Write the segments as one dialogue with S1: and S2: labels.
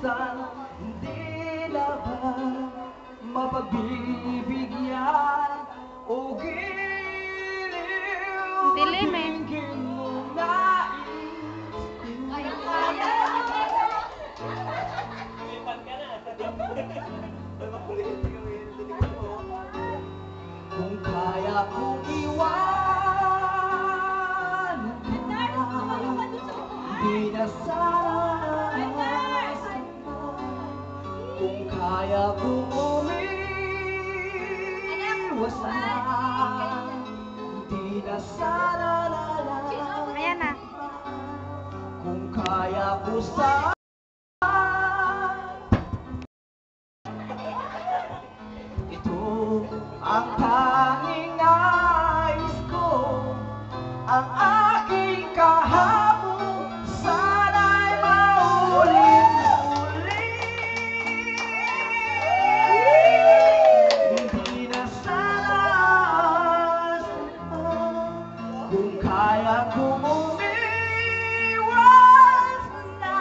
S1: kamusta? Hindi na ba mapagbibigyan o giliw?
S2: Dilim eh.
S1: Tingin mo nais kung kaya kong iwan di na sana kung kaya kong umiwas na di na sana
S2: Ayan na.
S1: kung kaya ko sa ito ang tanging nais ko, ang aking kahapon sana'y maulit-ulit. Hindi na sana kung kaya kong umiwas na.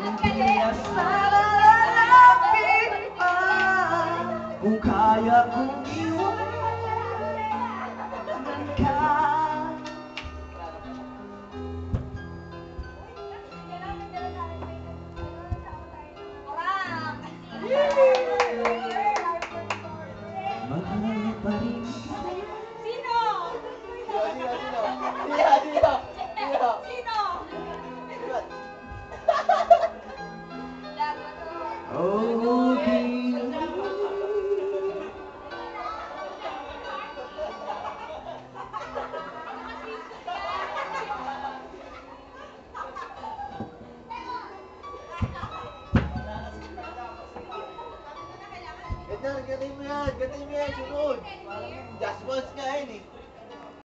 S1: Hindi na sana lalapit pa kung kaya kong iwanan ka. Mahal pa rin kita.
S3: Sino?
S1: Oh,
S4: Ganda, galing mo yan, sunod. Parang just once nga yun eh.